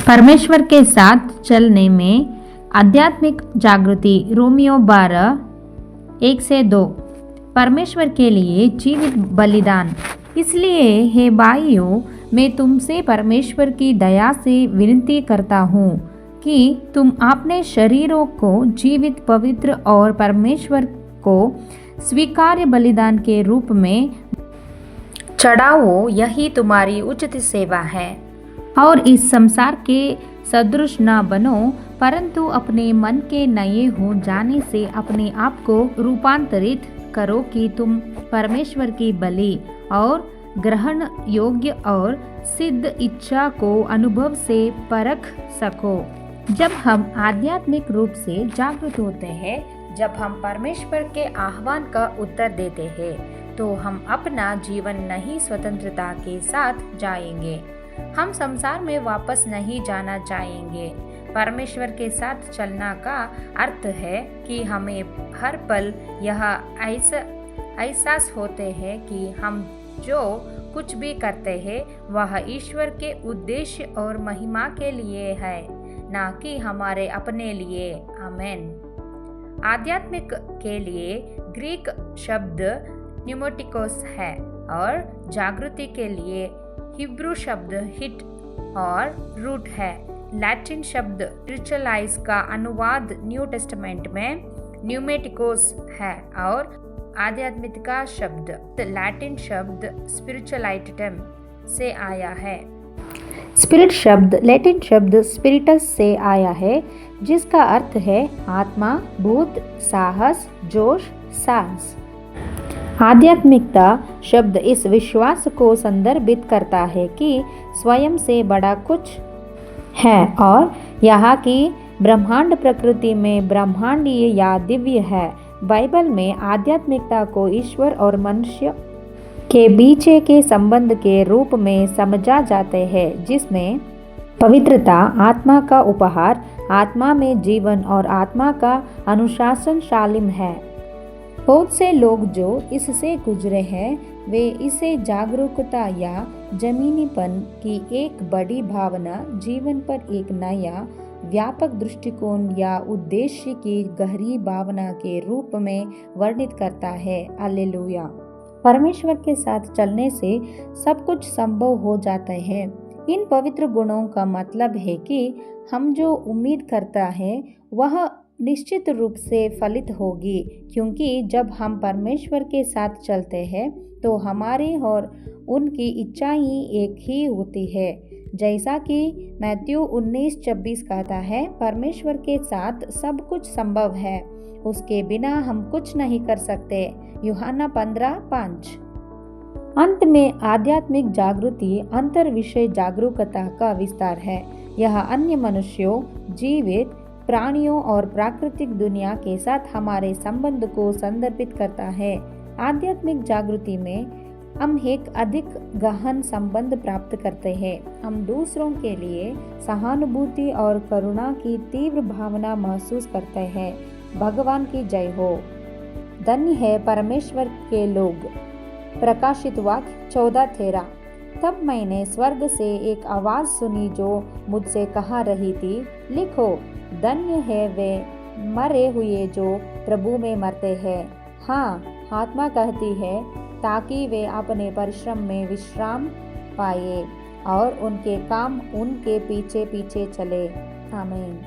परमेश्वर के साथ चलने में आध्यात्मिक जागृति। रोमियो 12:1-2। परमेश्वर के लिए जीवित बलिदान। इसलिए हे भाइयों, मैं तुमसे परमेश्वर की दया से विनती करता हूँ कि तुम अपने शरीरों को जीवित, पवित्र और परमेश्वर को स्वीकार्य बलिदान के रूप में चढ़ाओ। यही तुम्हारी उचित सेवा है। और इस संसार के सदृश न बनो, परंतु अपने मन के नए हो जाने से अपने आप को रूपांतरित करो कि तुम परमेश्वर की बलि और ग्रहण योग्य और सिद्ध इच्छा को अनुभव से परख सको। जब हम आध्यात्मिक रूप से जागृत होते हैं, जब हम परमेश्वर के आह्वान का उत्तर देते हैं, तो हम अपना जीवन नई स्वतंत्रता के साथ जाएंगे। हम संसार में वापस नहीं जाना चाहेंगे। परमेश्वर के साथ चलना का अर्थ है कि हमें हर पल यह एहसास होते हैं कि हम जो कुछ भी करते हैं वह ईश्वर के उद्देश्य और महिमा के लिए है, ना कि हमारे अपने लिए। आमेन। आध्यात्मिक के लिए ग्रीक शब्द न्यूमेटिकोस है और जागृति के लिए हिब्रू शब्द हिट और रूट है। लैटिन शब्द स्पिरिचुअलाइज का अनुवाद न्यू टेस्टामेंट में न्यूमेटिकोस है और आध्यात्मिक का शब्द लैटिन शब्द स्पिरिचुअलिटम से आया है। स्पिरिट शब्द लैटिन शब्द स्पिरिटस से आया है, जिसका अर्थ है आत्मा, भूत, साहस, जोश, सांस। आध्यात्मिकता शब्द इस विश्वास को संदर्भित करता है कि स्वयं से बड़ा कुछ है और यहाँ की ब्रह्मांड प्रकृति में ब्रह्मांडीय या दिव्य है। बाइबल में आध्यात्मिकता को ईश्वर और मनुष्य के बीच के संबंध के रूप में समझा जाते हैं, जिसमें पवित्रता, आत्मा का उपहार, आत्मा में जीवन और आत्मा का अनुशासन शामिल है। बहुत से लोग जो इससे गुजरे हैं, वे इसे जागरूकता या जमीनीपन की एक बड़ी भावना, जीवन पर एक नया व्यापक दृष्टिकोण या उद्देश्य की गहरी भावना के रूप में वर्णित करता है। हालेलुया। परमेश्वर के साथ चलने से सब कुछ संभव हो जाता है। इन पवित्र गुणों का मतलब है कि हम जो उम्मीद करता है वह निश्चित रूप से फलित होगी, क्योंकि जब हम परमेश्वर के साथ चलते हैं तो हमारी और उनकी इच्छाएं एक ही होती है। जैसा कि मैथ्यू 19:26 कहता है, परमेश्वर के साथ सब कुछ संभव है, उसके बिना हम कुछ नहीं कर सकते। यूहन्ना 15:5। अंत में आध्यात्मिक जागृति अंतर विषय जागरूकता का विस्तार है। यह अन्य मनुष्यों, जीवित प्राणियों और प्राकृतिक दुनिया के साथ हमारे संबंध को संदर्भित करता है। आध्यात्मिक जागृति में हम एक अधिक गहन संबंध प्राप्त करते हैं। हम दूसरों के लिए सहानुभूति और करुणा की तीव्र भावना महसूस करते हैं। भगवान की जय हो। धन्य है परमेश्वर के लोग। प्रकाशित वाक्य 14:13। तब मैंने स्वर्ग से एक आवाज सुनी जो मुझसे कहा रही थी, लिखो, धन्य है वे मरे हुए जो प्रभु में मरते हैं। हाँ, आत्मा कहती है, ताकि वे अपने परिश्रम में विश्राम पाए और उनके काम उनके पीछे पीछे चले। आमीन।